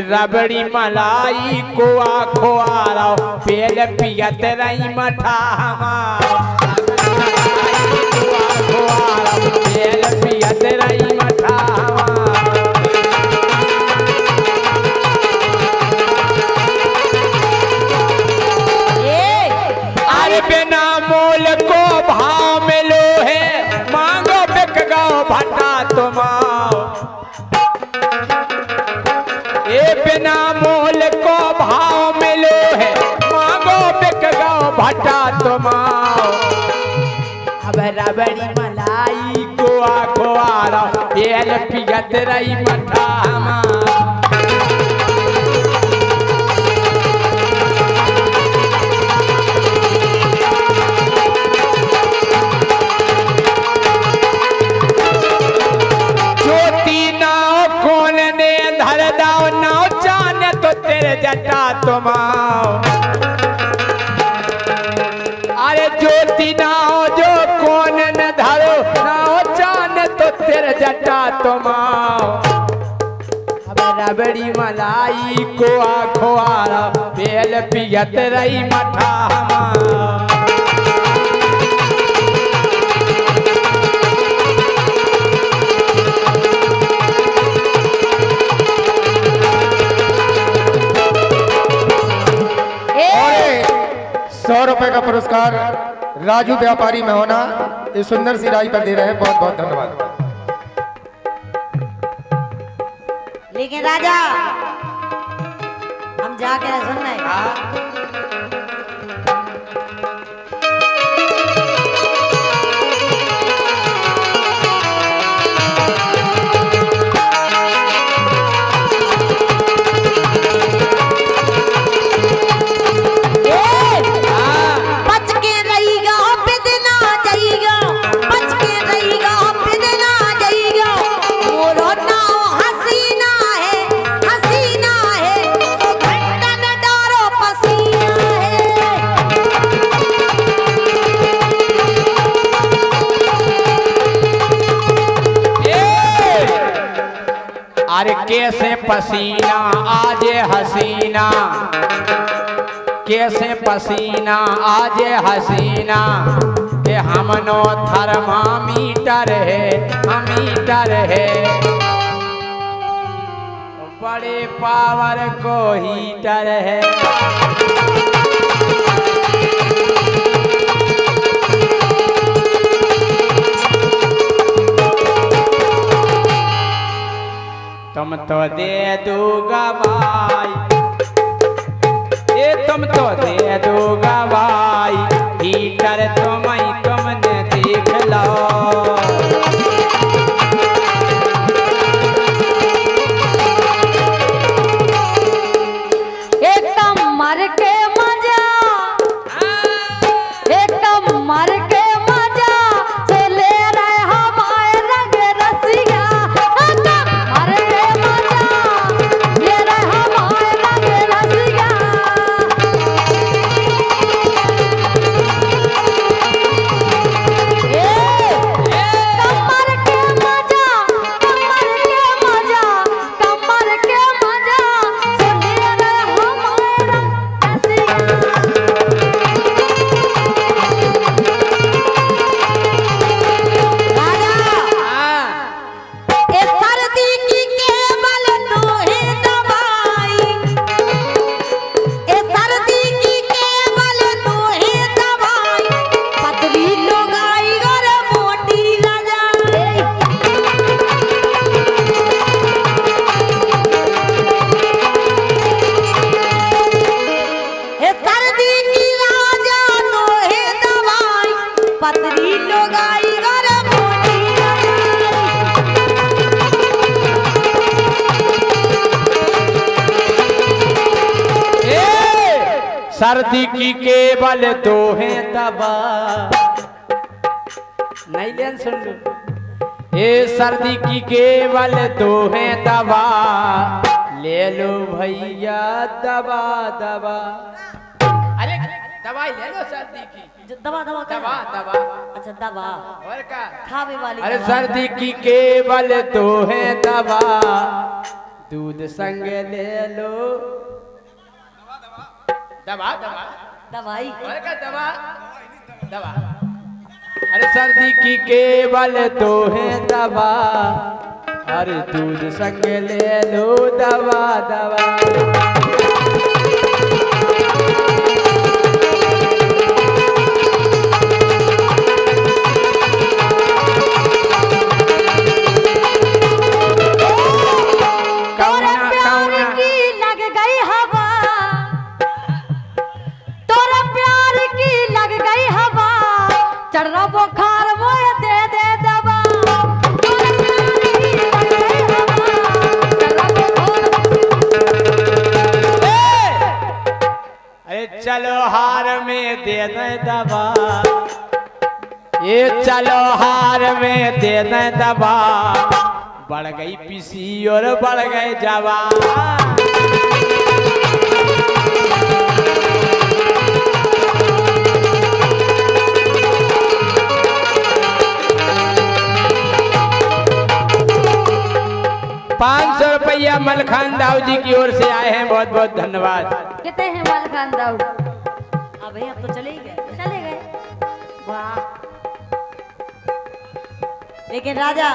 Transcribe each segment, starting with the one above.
रबड़ी मलाई कोआ खोआरा पेल पियत रही मठा पेल पियत रही मठा अरे बिना मोल को भाव मिलो है मांगो बिक गो भट्टा तुमाओ बिना मोल को भाव मिलो है मांगो बिक गो भट्टा तुमाओ अब रबड़ी मलाई कोआ खोआरा पेल पियत रही मठा जटा तुमाओ अरे ज्योति ना हो जो कौन न धरो ना हो चान तो तेरे जटा तुमाओ अब रबड़ी मलाई कोआ खोआरा पेल पियत रही मठा ₹100 का पुरस्कार राजू व्यापारी में होना इस सुंदर सी राय पर दे रहे हैं। बहुत बहुत धन्यवाद। लेकिन राजा हम जाके सुन रहे अरे कैसे पसीना आज हसीना कैसे पसीना आज हसीना के हमनो थर्मामीटर है अमीटर है बड़े पावर को हीटर है तुम तो दे दो गवाई तुम तो दे दो गवाई हीटर तुमने देख लो एकदम मर के मजा एकदम मर के मजा से ले रहे हमारे रंग रसिया मर के मजा ले रहे हमारे रंग रसिया कमर के मजा कमर के मजा से ले रहे हमारे रंग पतरी लोगाई गर मोटी सर्दी की केवल दो है दवा नहीं लेन सुन लो ये सर्दी की केवल दो है दवा ले लो भैया दवा दवा अरे दवाई ले लो सर्दी की दवा दवा दवा दवा अच्छा दवा और क्या खावे वाली अरे सर्दी की केवल दो है दवा दूध संग ले लो। दवा दवा दवाई और क्या दवा दवा। अरे सर्दी की केवल तो है दवा, अरे दूध संग ले लो दवा दवा। चढ़ रहा बुखार वो दे दे दवा। अरे चलो हार में दे दे दवा, ये चलो हार में दे दे दवा। बढ़ गई पीसी और बढ़ गए जवा। ₹500 मलखान दाऊ जी की ओर से आए हैं, बहुत बहुत धन्यवाद। कितने हैं मलखान दाऊ? अब भाई अब तो चले ही गए, चले गए। वाह। लेकिन राजा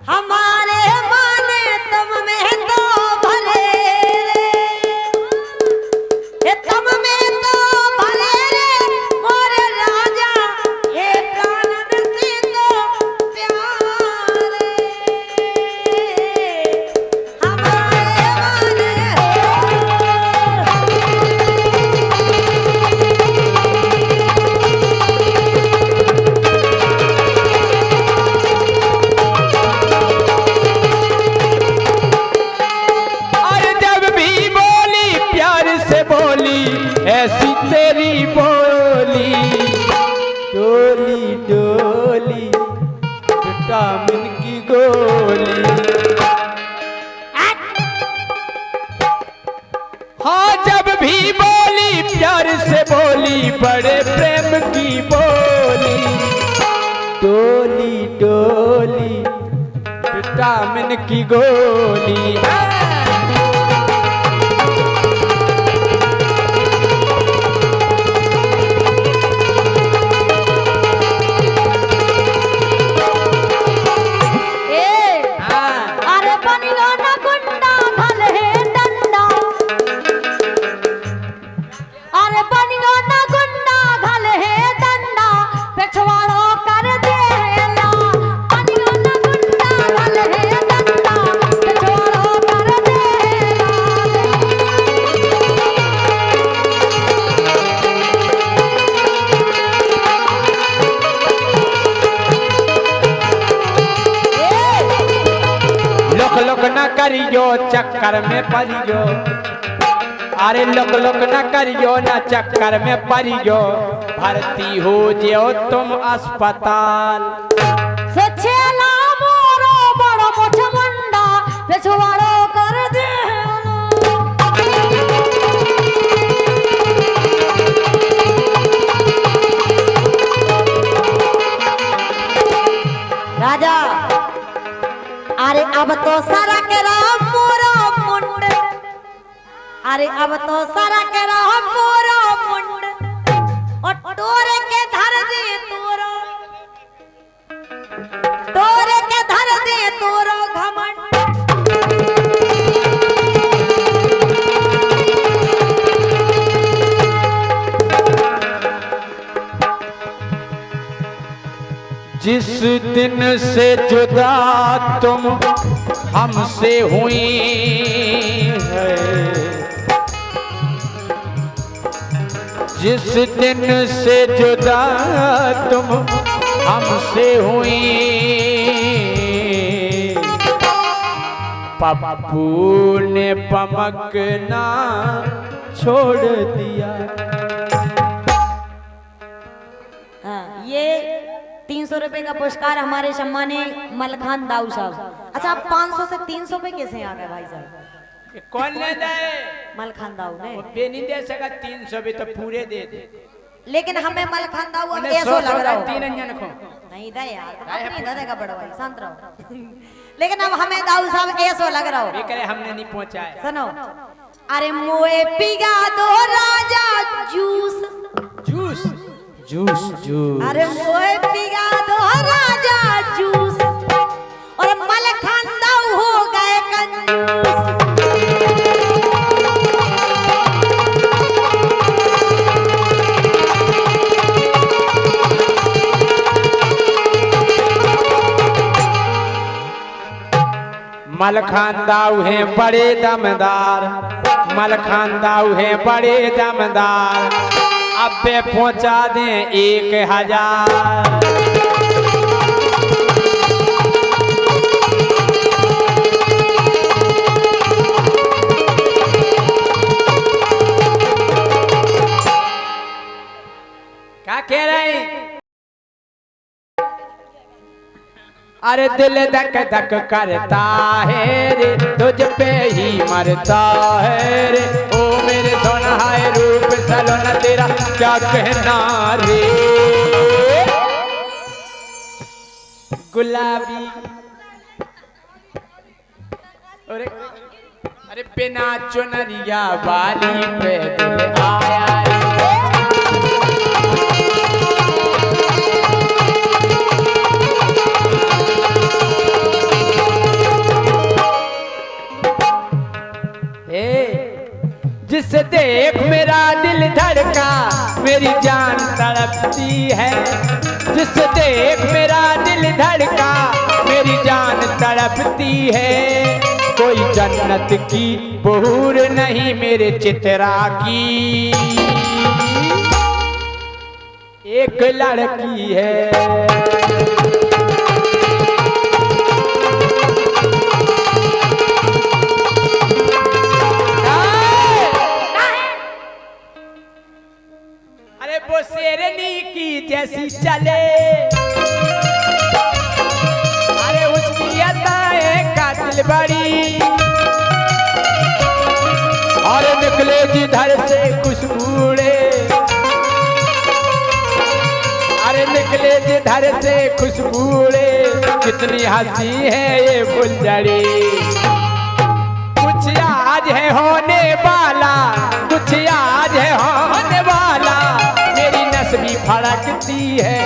हमारे माने तुम में तो भले रे, तुम में तो भले रे मोरे राजा, ये प्राणन से तो प्यारे हमारे माने ऐसी तेरी बोली, डोली डोली विटामिन की गोली। हाँ जब भी बोली प्यार से बोली, बड़े प्रेम की बोली। डोली डोली विटामिन की गोली। लोक न करियो चक्कर में परियो, अरे लोक न करियो न चक्कर में परियो। भर्ती हो जियो तुम अस्पताल। सचेला मोरो बड़ो मुठ मुंडा पेछवाड़ो कर दे। राजा अरे अब तो सारा के राम मोरो मुंड, अरे अब तो सारा के राम मोरो मुंड, और टोरे के धर दे तोरो, टोरे के धर दे तोरो घमंड। जिस दिन से जुदा तुम हमसे हुई है, जिस दिन से जुदा तुम हमसे हुई, पप्पू ने पमकना छोड़ दिया। ये 300 रुपए का पुरस्कार हमारे सम्मानी मलखान दाऊ साहब। अच्छा आप 500 से 300 पे कैसे आ गए भाई साहब? कौन ले दे? मलखान दाऊ ने। वो पे नहीं दे सका 300 भी तो पूरे दे दे। लेकिन हमें मलखान दाऊ अब ऐसा लग रहा है 3 अंजन को नहीं दे यार, अपनी दे देगा बड़ा भाई, शांत रहो। लेकिन अब हमें दाऊद साहब ऐसो लग रहा हो। ये करे हमने नहीं पहुंचाया। सुनो, अरे मोए पिगा दो राजा जूस, जूस जूस जूस। अरे मोए पिगा दो राजा जूस, और मलखान दाऊ हो गए कंजूस। मलखान दाऊ हैं बड़े दमदार, मलखान दाऊ हैं बड़े दमदार, अब पे पहुंचा दें 1000। क्या कह रहे हैं? अरे दिल धक धक करता है रे, तुझ पे ही मरता है रे, ओ मेरे सोनहाए रूप सलोना तेरा क्या कहना रे। गुलाबी अरे बिना चुनरिया वाली पे दिल आया रे। जिसे देख मेरा दिल धड़का, मेरी जान तड़पती है, जिसे देख मेरा दिल धड़का, मेरी जान तड़पती है। कोई जन्नत की बहूर नहीं मेरे चित्रा की, एक लड़की है। वो शेरनी की जैसी चले, अरे उसकी अदाएं कातिल बड़ी, और निकले जिधर से खुशबूड़े, अरे निकले जिधर से खुशबूड़े, कितनी हंसी है ये फुलझड़ी। कुछ आज है होने वाला, कुछ आज है होने वाला, भी फड़कती है।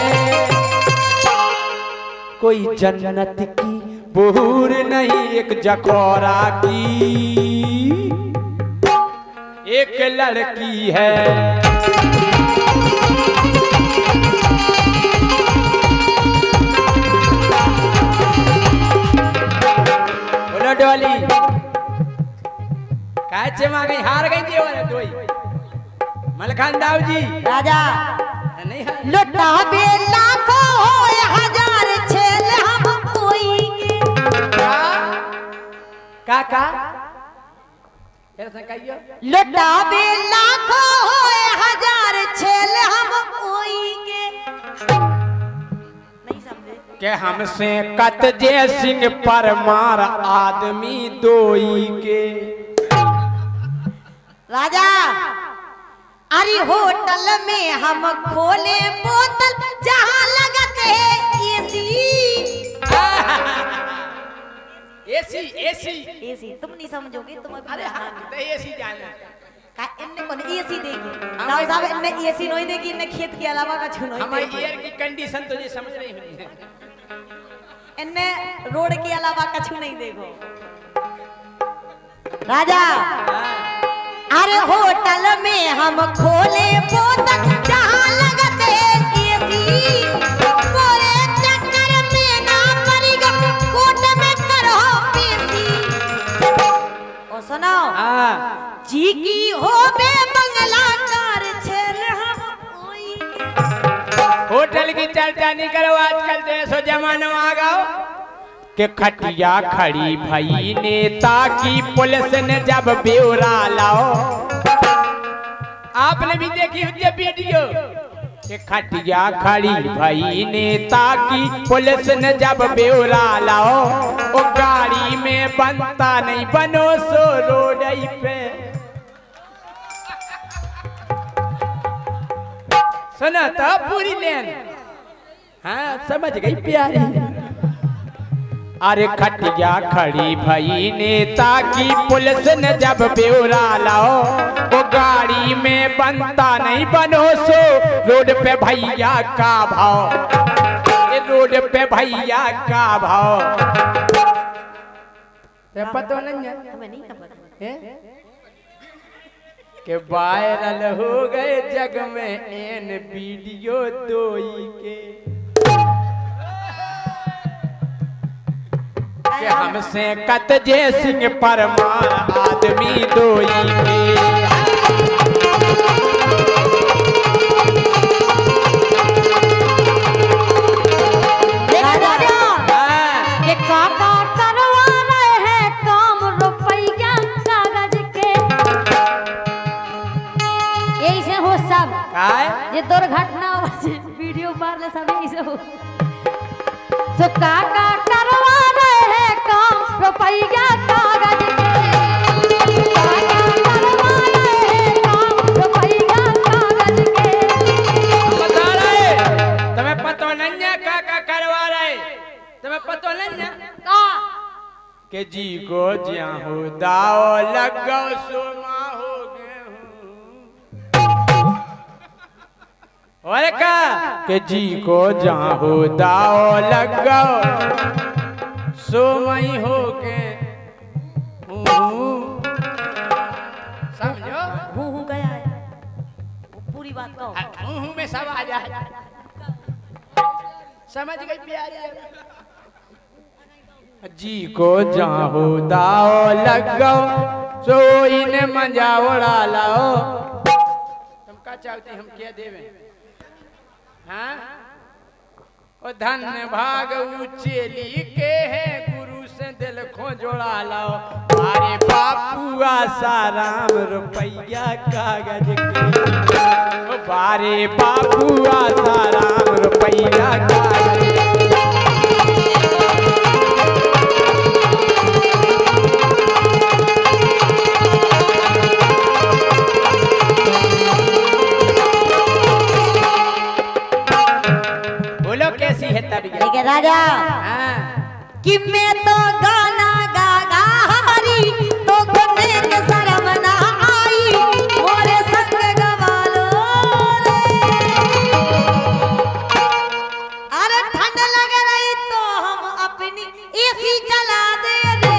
कोई जन्नत की बहूर नहीं एक जकोरा की, एक लड़की है। बोलो डोली कैसे मां गई, हार गई थी और दोई मलखान दाऊ जी राजा नहीं है। लुटा बे लाखों हो हजार छेल हम कोई के। का फिर से कहियो। लुटा बे लाखों हो हजार छेल हम कोई के। नहीं समझे के हमसे कत जय सिंह परमार आदमी दोई के। राजा अरे होटल में हम खोले बोतल, जहाँ लगते है एसी। एसी एसी एसी तुम नहीं समझोगे, तुम अरे हाँ तो एसी जाना का इनने कौन एसी देगी? राव साहब इनने एसी नहीं देगी, इनने खेत के अलावा का छुनो ही हमारी देगी। एयर की कंडीशन तो ये समझ रही है, इनने रोड के अलावा कछु नहीं देखो। राजा अरे होटल में हम खोले बोतल, जहाँ लगते एसी, पूरे चक्कर में ना पड़ेगा, कोट में करो पेशी। और सुनो जी की हो बे बंगला कार छेल हम कोई के। होटल की चर्चा नहीं करो, आजकल तो ऐसा जमाना आ गया कि खटिया खड़ी भई नेता की, पुलिस ने जब ब्यौरा लाओ। आपने भी देखी होती है वीडियो कि खटिया खड़ी भई नेता की, पुलिस ने जब ब्यौरा लाओ। वो गाड़ी में बनता नहीं बनो सो रोड पे। सुना था पूरी लेन हाँ समझ गई प्यारी। अरे खटिया खड़ी भई नेता की पुलिस ने जब ब्यौरा लाओ, वो गाड़ी में बनता नहीं बनो सो रोड पे भैया का भाव, रोड पे भैया का भाव। पता नहीं है हमें नहीं पता कि वायरल हो गए जग में एन वीडियो दोई के, कि हमसे कतजे सिंह परमार आदमी दोई के। ये काका करवा रहे हैं काम रुपया कागज के, यही से हो सब ये दुर्घटना वीडियो मारने सब यही से हो। तो काका करवा रहे हैं काम रुपया कागज के, काका करवा रहे हैं काम रुपया कागज के। बता रहे तुम्हें पता नहीं है काका करवा रहे, तुम्हें पता नहीं है के जी को ज्या हो दाओ लगो सोमा हो गए और का के जी को जहाँ हो दाओ लगो सोमई हो गए। समझो हूँ गया है पूरी बात कहो। हूँ में सब आ जाए, समझ गई प्यारी। जी को जहाँ हो दाओ लगो सो इन मजा उड़ा लाओ। तुम क्या चाहती हम क्या देवे? हाँ ओ धन भाग उचेली के है गुरु से दिल खो जोड़ा लाओ। अरे बापू आसाराम रुपया कागज के, ओ बारे बापू आसाराम रुपया कागज के। कैसी है तबीयत राजा? कि मैं तो गाना गा गा हरी तो गाने के शर्म ना आई, मोरे संग गवालो रे। अरे ठंड लग रही तो हम अपनी एसी चला दे रे,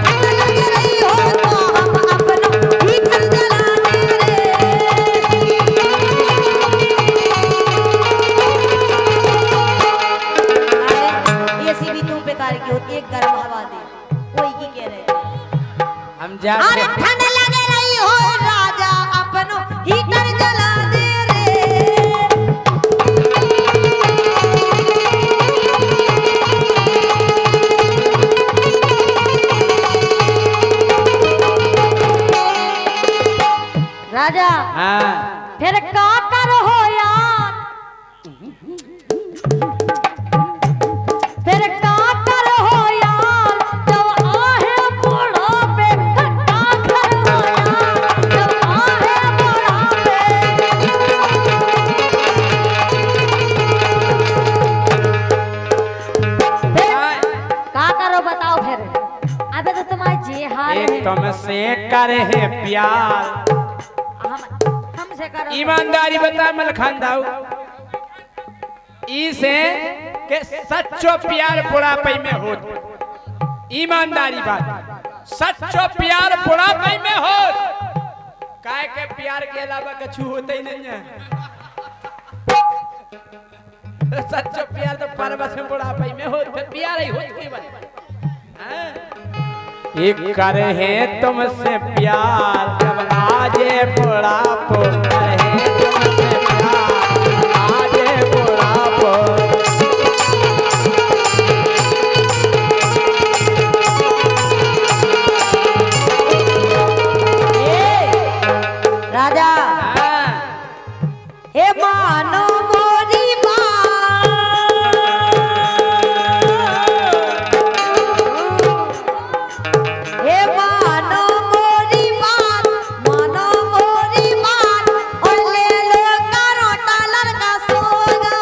ठंड लग रही हो तो हम अपना हीटर जला दे रे। की होती है गर्म हवा दे, कोई की कह रहे हम जा। अरे ठंड लग रही हो राजा अपनो हीटर जला दे रे। राजा फिर का कर हो यार, फिर का कर हो यार जब आहे बुढ़ापे, का कर हो यार जब आहे बुढ़ापे। का करो बताओ फिर? अबे तो तुम्हारी जे हाल है। तुमसे करे है प्यार, हमसे करो ईमानदारी बता मलखान दाऊ इसे के सच्चो प्यार बुढ़ापे में हो। ईमानदारी बात, सच्चो प्यार बुढ़ापे में हो। काय के प्यार के अलावा कुछ होता ही नहीं है। सच्चो प्यार तो परवश में बुढ़ापे में हो, फिर प्यार ही हो केवल। एक कर है तुमसे प्यार जब आजे बुढ़ापो, करे तुमसे प्यार आजे बुढ़ापो। राजा हे मानो मोरी हे मानो मोरी बात, मानो मोरी बात और ले लो $1 का सोना।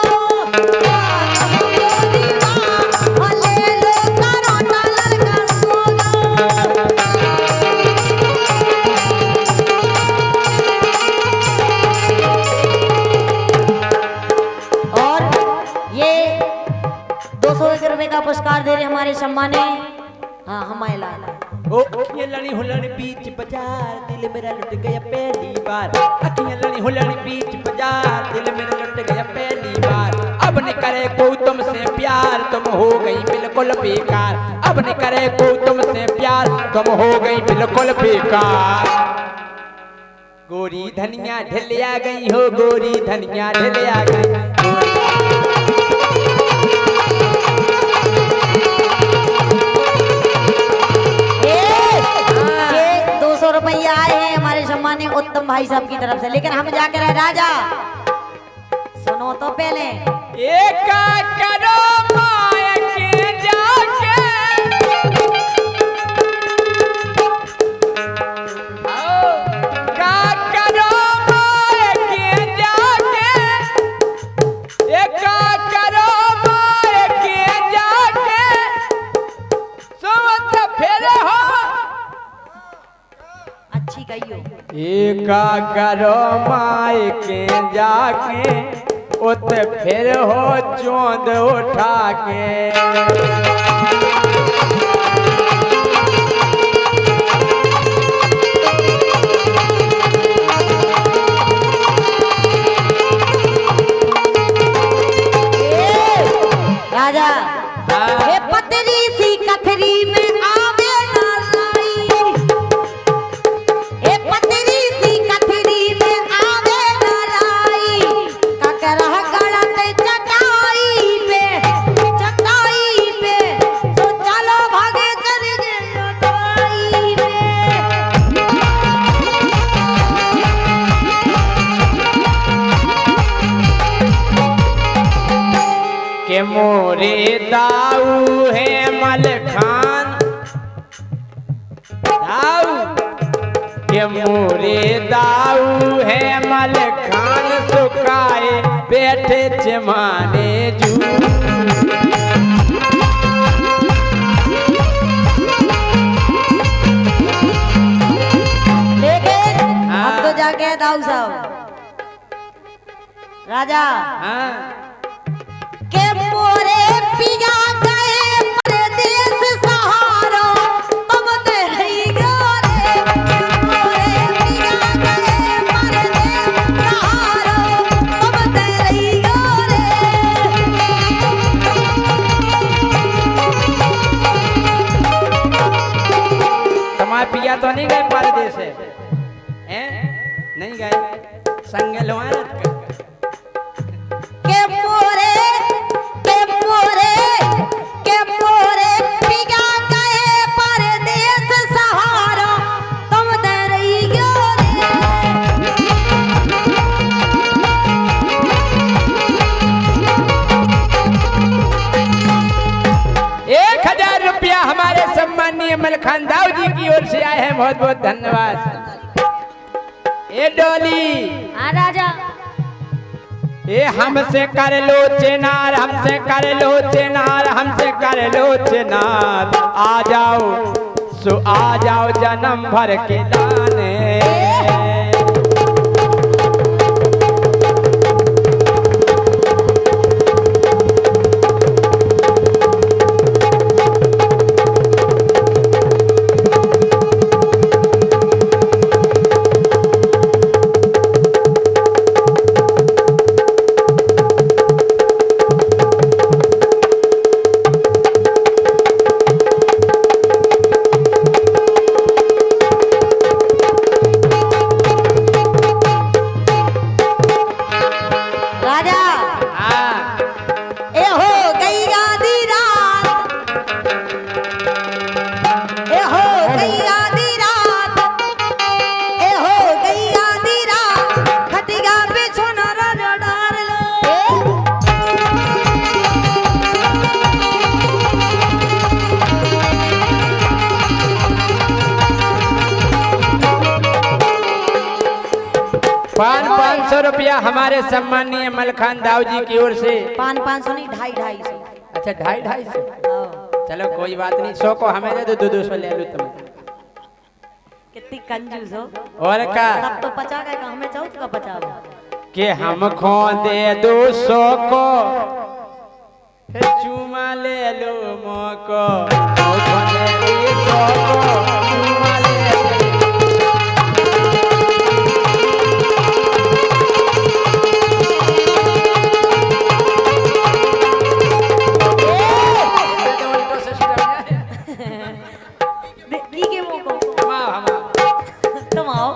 का पुरस्कार दे रहे हमारे सम्माने हाँ हमारे लाल ओ ये लड़ी हुलड़ी बीच बाजार दिल मेरा लुट गया पहली बार। अखियां लड़ी हुलड़ी बीच बाजार दिल मेरा लुट गया पहली बार। अब न करे कोई तुमसे प्यार तुम हो गई बिल्कुल बेकार। अब न करे कोई तुमसे प्यार तुम हो गई बिल्कुल बेकार। गोरी धनिया ढलिया गई हो गोरी धनिया ढलिया गई। ये 200 रुपया आए हैं हमारे सम्मानी उत्तम भाई साहब की तरफ से, लेकिन हम जाकर है राजा सुनो तो पहले एक करो माया के जाके का करो माया के जाके एक करो माया के जाके सुमत फिर हो अच्छी कहियो एक करो माय के जाके उत फिर हो चोंद उठा के। राजा ये पतली सी कथरी में आवे ना लाई। ये पतली सी कथरी में आवे ना लाई। ककरह गड़त चटाई पे तो चलो भागे चल गए दवाई के मोरे दाऊ है मलखान दाऊ के मोरे दाऊ है मलखान सुखाए बैठे जमाने जू। लेकिन हम तो जाके दाऊ साहब राजा हाँ के मोरे पिया गए परदेस सहारा तुम ते रही गोरे। मोरे पिया गए परदेस सहारा तुम ते रही गोरे। तुम्हारे पिया तो नहीं गए परदेस से हैं नहीं गए संगलवान के मोरे पिया गए परदेस सहारा तुम ते रही गोरे। 1000 रुपया हमारे सम्मानीय मलखान दाऊ जी की ओर से आए हैं। बहुत बहुत धन्यवाद। ए डोली हाँ राजा ए हमसे कर लो चेनार हमसे कर लो चेनार हमसे कर लो चेनार। आ जाओ जन्म भर के दाने। रुपया हमारे सम्मानीय मलखान दाऊ जी की ओर से। 500 नहीं 250 अच्छा 250 चलो कोई बात नहीं। 100 को हमें दे दो 200 ले लो तुम। कितनी कंजूस हो। और का सब तो 50 का हमें 14 का 50 के हमको दे 200 को चुमा ले लो मोको बने रे सोको चुमा ले की के मोको तुम आओ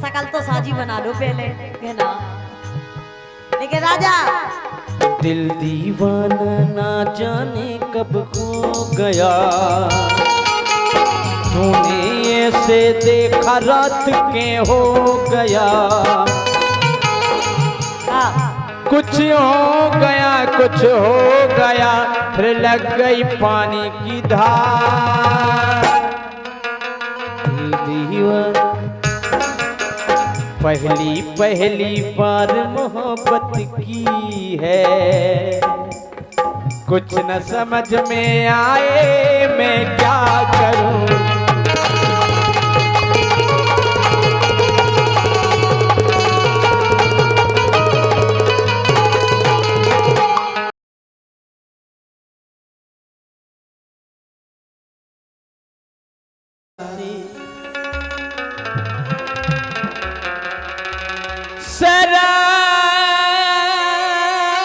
सकल तो साजी बना लो पहले है ना लेकिन राजा दिल दीवाना ना जाने कब खो गया तूने ऐसे देखा रात के हो गया कुछ हो गया फिर लग गई पानी की धार दिल दीवाना पहली बार मोहब्बत की है कुछ न समझ में आए मैं क्या करूं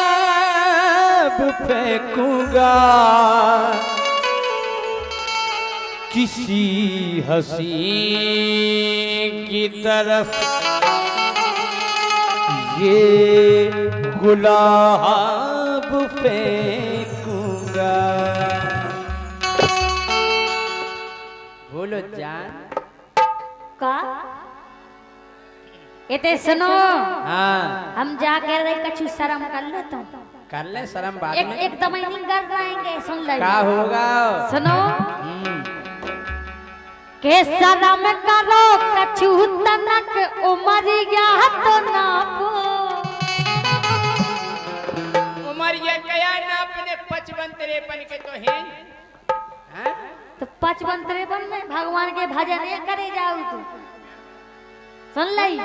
शराब फेंकूंगा किसी हसी की तरफ ये गुलाब फेंकूंगा बोलो जान का इते सुनो हाँ हम जा कर रहे कछु शर्म कर लो तुम कर ले शर्म बात एक में एक दम नहीं कर रहेंगे सुन ले क्या होगा सुनो के शर्म करो कछु तनक उमरिया तो नापो उमर ये कया ना अपने 55-53 के तो हैं हैं तो 55-53 में भगवान के भजन ये करे जाओ तू सुन लई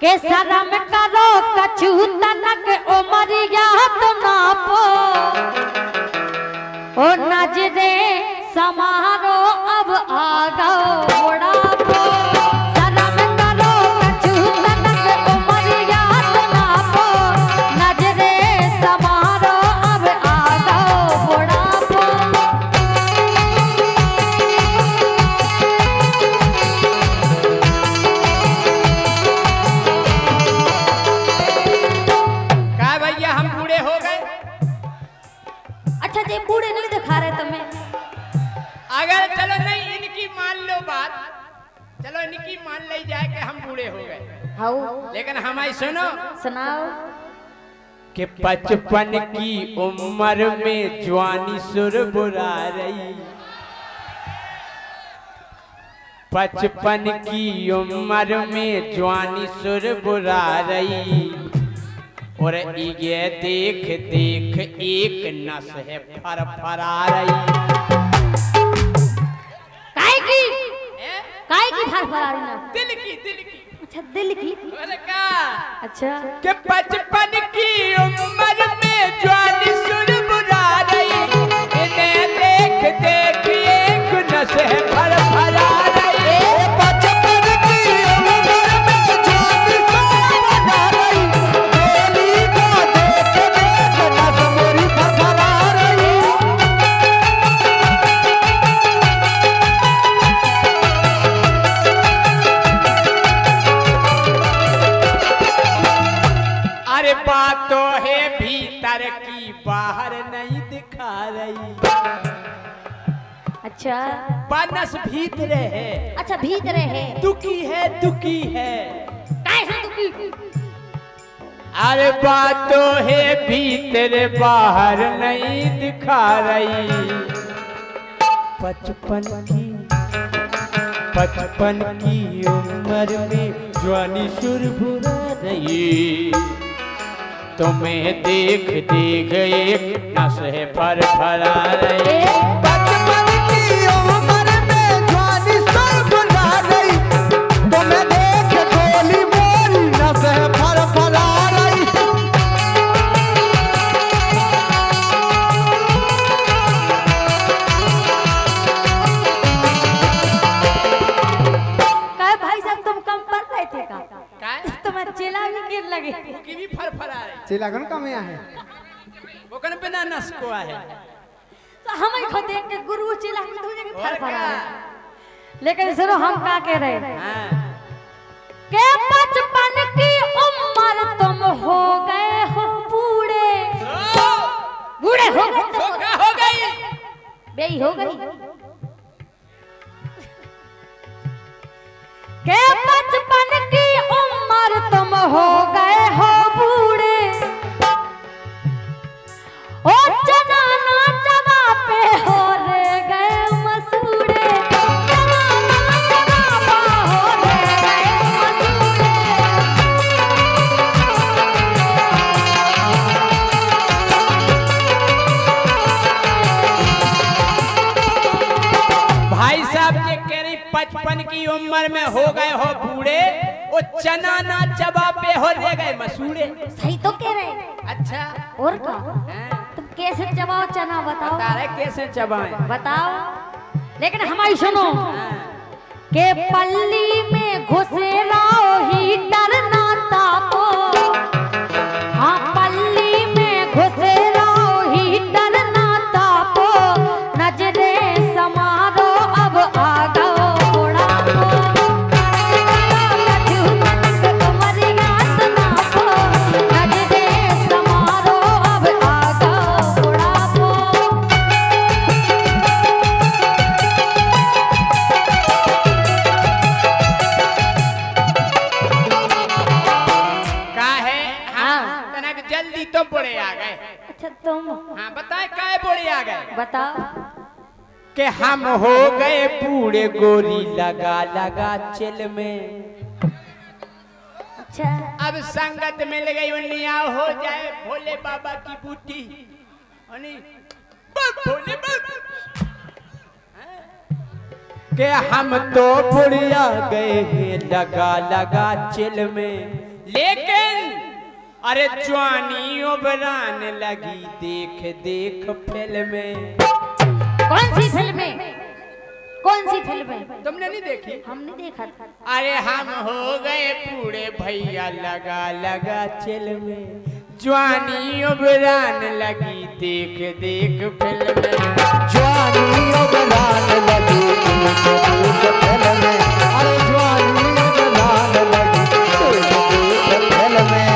के शर्म करो कछु तनक उमरिया तो नापो ओ नजरे समारो अब आगो बुढ़ापो शर्म करो कछु तनक उमरिया तो नापो नजरे समारो अब आगो बुढ़ापो का भैया हम बूढ़े हो गए अच्छा जी बूढ़े नहीं दिखा रहे तुम्हें अगर चलो नहीं इनकी मान लो बात चलो इनकी मान ली जाए कि हम बूढ़े हो गए हाउ लेकिन हमारी सुनो सुनाओ कि 55 की उम्र में जवानी सुर बुरा रही 55 की उम्र में जवानी सुर बुरा रही और ये देख एक नस है फरफरा रही काय की भर भरा रही ना दिल की अच्छा दिल की और का अच्छा कि 55 की उम्र में जवानी सुर बुरा रही इन्हें देख एक नस है फरफरा रही 55 की उम्र में जवानी सुर बुरा रही गोली को देख नस मेरी फरफरा रही अरे बात तो है भीतर की बाहर नहीं दिखा रही अच्छा बनस भीतर है अच्छा भीतर है दुखी है काय से तू की अरे बात तो है भीतर बाहर नहीं दिखा रही 55 की उम्र में जवानी सुर बुरा रही तुम्हें देख एक नस है फरफरा रही 55 की उम्र में जवानी सुर बुरा रही तुम्हें देख गोली मोरी नस फरफरा रही भी फरफरा रही चिलागन का में है वो कन बिना नस को है तो हम को देख के गुरु चिल्ला के तुझे के और फरफरा क्या? है। लेकिन सुनो हम का कह रहे हैं हाँ के बचपन की उम्र तुम हो गए हो बूढ़े बूढ़े हो गए तो तुम क्या हो गई बेई हो गई के बचपन की उम्र तुम हो गए हो बूढ़े ओ चना ना चबा पे हो रे गए मसूड़े चना ना चबा हो रे गए मसूड़े भाई साहब ये कह रही 55 की उम्र में हो गए हो बूढ़े वो चना ना चबा पे हो रह गए मसूड़े सही तो कह रहे हैं। अच्छा और का हाँ, तुम कैसे चबाओ चना बताओ बता रहे कैसे चबाएं बताओ लेकिन हमारी सुनो हाँ, के पल्ली में घुसे राओ ही डरना ताको हाँ पल्ली में घुसे राओ ही डरना ताको नजरे समारो अब आ गओ बूढ़ा को लड्डू तनक उमरिया सनाको नजरे समारो अब आ गओ बूढ़ा को का है हाँ हाँ। तनक जल्दी तो बूढ़े आ गए अच्छा तुम हाँ बताए काहे बूढ़े आ गए बताओ कि हम हो गए बूढ़े गोरी लगा लगा चिल में अच्छा अब संगत मिल गई उन्निया हो जाए भोले बाबा की बूटी अनि भोले बाबा के हम तो बुढ़िया गए हैं लगा लगा चिल में लेकिन अरे जवानी उबरान लगी देख देख फिल्म में कौन सी फिल्में कौन सी फिल्में तुमने नहीं देखी हमने देखा था अरे हम हो गए बूढ़े भैया लगा लगा चिल में जवानी उबरान लगी देख देख फिल्म में जवानी उबलान लगी दूध फल में अरे जवानी उबलान लगी दूध फल में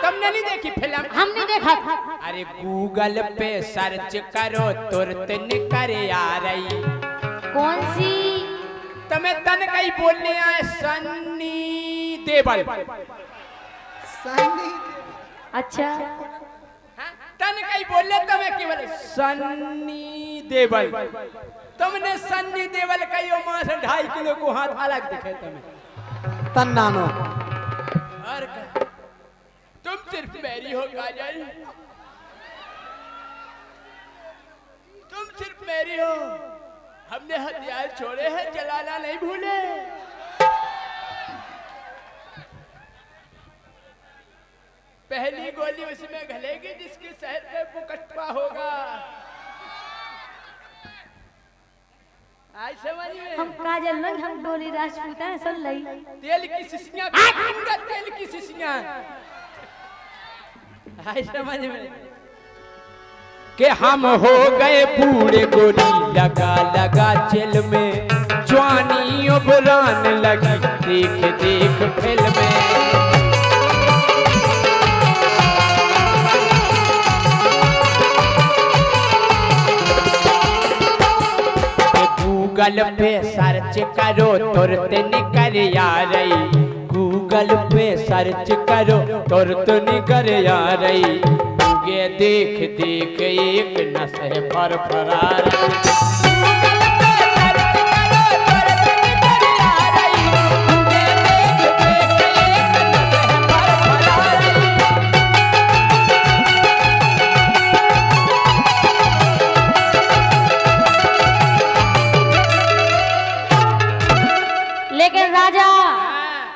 तुमने नहीं देखी फिल्म हमने देखा था अरे गूगल पे सर्च करो तुरंत निकर आ रही कौन सी तुम्हें तन कहीं बोलने आए सन्नी देवल अच्छा हाँ? तन कहीं बोले तुम्हें केवल सन्नी देवल तुमने सन्नी देवल कही मां से 2.5 किलो को हाथ अलग दिखे तुम्हें तन्नानो और क्या? तुम सिर्फ मेरी हो काजल तुम सिर्फ मेरी हो हमने हथियार छोड़े हैं जलाना नहीं भूले पहली गोली उसमें घलेगी जिसके शहर में मुकदमा होगा आज समझ में हम काजल नहीं हम डोली राजपूत हैं सुन लई तेल की शीशियां पूरा तेल की शीशियां आज समझ में कि हम हो गए बूढ़े गोरी लगा लगा चिल में जवानी उबरान लगी देख देख फिल्म में गूगल पे सर्च करो तुरंत निकल आ रही गूगल पे सर्च करो तुरंत निकल आ रही ये देख देख एक नस है फरफरा रही लेकिन राजा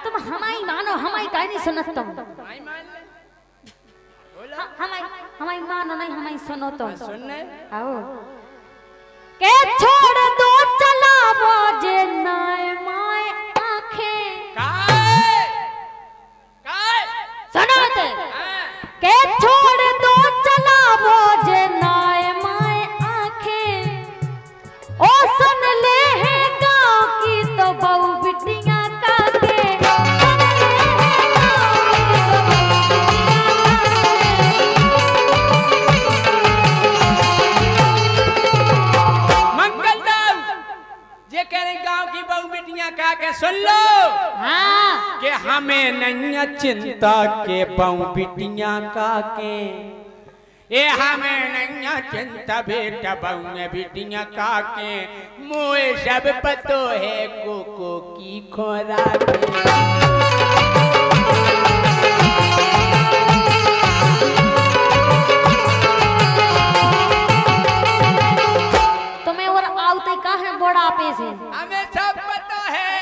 तुम हमारी मानो हमारी काहे नहीं सुनत तुम हमारी मानो नहीं हमारी सुनो तुम सुनने आओ के छोड़ दो चलावो जे नाय माय आंखें काय काय हमें नैया चिंता के पाऊं बिटिया का के ए हमें नैया चिंता बेटा पाऊं बिटिया का के मोए सब पतो है कोको की खोरा के तुम्हें और आवते का है बुढ़ापे से हमें सब पता है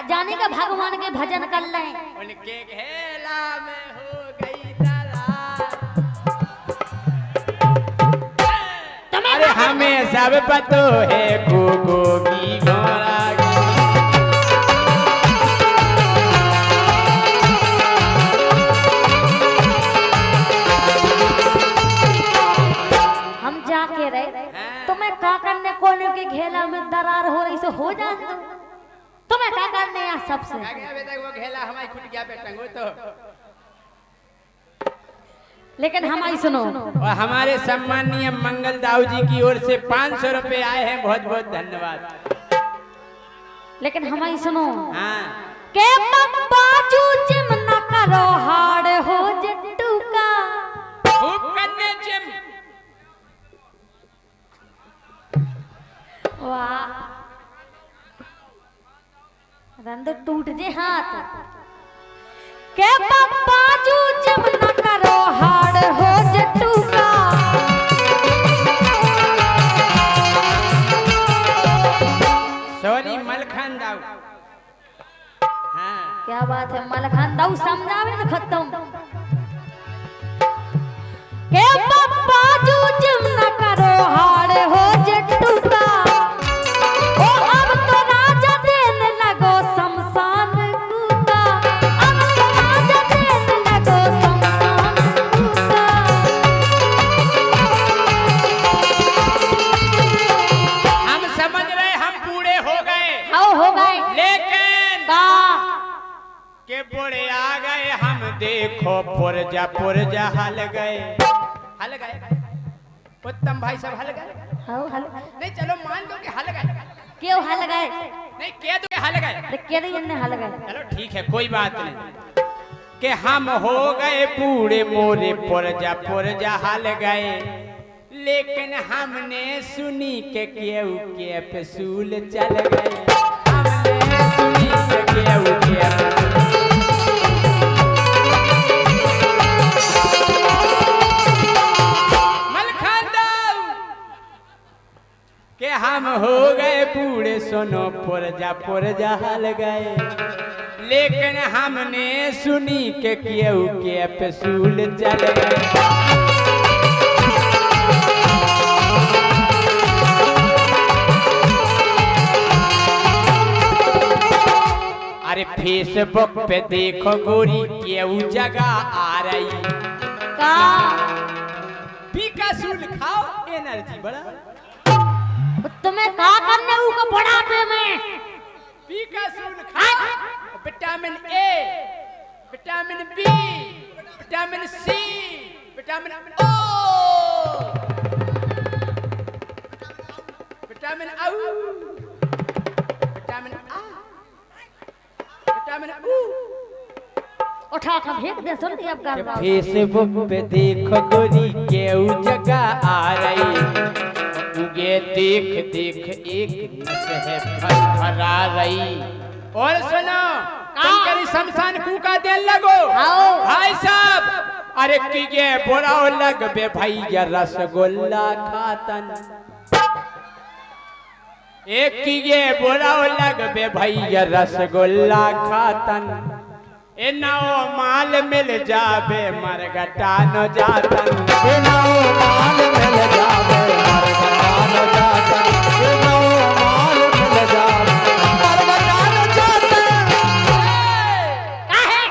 जाने का भगवान के भजन कर ले उनके घेला में हो गई दरार अरे हमें सब पतो है कोको की घोड़ा हम जाके रहे तुम्हें का करने कोने के घेला में दरार हो रही से हो जान दो तुम्हें क्या करने यहाँ सबसे वो घेला हमारी खुद गया बेटा वो तो लेकिन हमारी सुनो और हमारे सम्मानीय मंगल दाऊ जी की ओर से 500 रुपए आए हैं बहुत बहुत धन्यवाद लेकिन हमारी सुनो हाँ के बाजू जिम न करो हाड़ हो जट्टू का खूब करने जिम वाह रंद टूट जे हाथ के बाजू जिम न करो हाड़ हो जट्टू का सॉरी मलखान दाऊ हाँ क्या बात है मलखान दाऊ समझावे न खत्म के बाजू जिम न करो हाड़ हो जट्टू का ओ अब तो राजा देने लगो शमशान कूदा अब तो राजा देने लगो शमशान कूदा हम समझ रहे हम बूढ़े हो गए हो गए लेकिन का के बूढ़े आ गए हम देखो पुरजा हल गए उत्तम भाई सब हल गए हल नहीं चलो मान लो कि हल गए क्यों हल गए नहीं कह दो कि हल गए के ने हल गए चलो ठीक है कोई बात नहीं कि हम हो गए बूढ़े मोरे पुरजा हल गए लेकिन हमने सुनी के केहू के फसूल चल गए हमने सुनी के केहू के के हम हो गए बूढ़े सुनो पुरजा हल गए लेकिन हमने सुनी के केहू के फसूल चल गए अरे फेसबुक पे देखो गोरी केहू जगह आ रही का पीकासूल खाओ एनर्जी बढ़ा तुम्हें का करने को बुढ़ापे में पीकासूल खाओ vitamin A vitamin B vitamin C vitamin ओ विटामिन औ विटामिन आ विटामिन ऊ उठा कर फेंक दे सुन अब कर रहा फेसबुक पे देखो गोरी केहू जगह आ रही उगे देख एक नस है फरफरा रही और सुनो कंकरी शमशान कूका देन लगो भाई साहब अरे किगे बोरा लग बे भैया रसगुल्ला खातन एक किगे बोरा लग बे भैया रसगुल्ला खातन ए नाओ माल मिल जाबे मरगटा न जातन ए नाओ माल मिल जावे मरगटा न जातन ए नाओ माल मिल जावे मरगटा न जातन काहे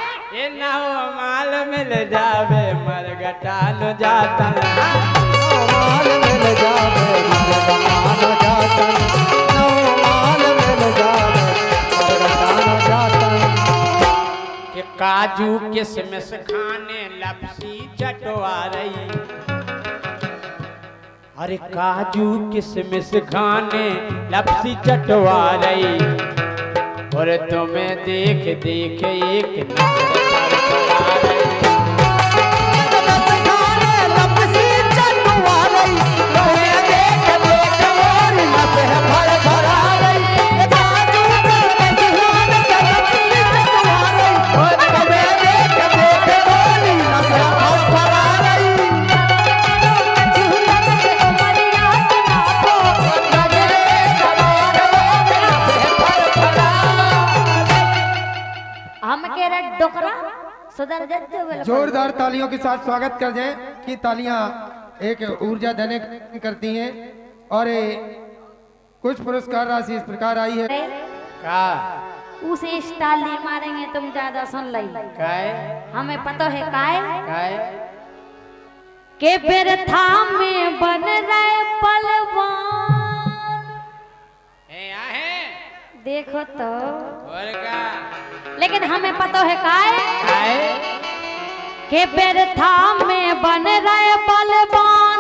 ए नाओ माल मिल जाबे मरगटा न जातन नाओ माल मिल जावे मरगटा न जातन नाओ माल मिल जावे मरगटा न जातन कि काजू किशमिश खाने लपसी चटवा रही अरे काजू किशमिश खाने लपसी चटवा रही और तुम्हें देख देख एक नजर फड़फड़ा रही। हम कह रहे डोकरा सुधर जाते बोले जोरदार तालियों के साथ स्वागत कर दें कि तालियां एक ऊर्जा देने करती हैं। और कुछ पुरस्कार राशि इस प्रकार आई है। का उसे स्टाइल नहीं मारेंगे तुम ज्यादा सुन ली काय हमें पता है काय काय के बेर था में बन रहे पलवान आहे देखो तो और का लेकिन हमें पता है काय काय के बेर था में बन रहे पलवान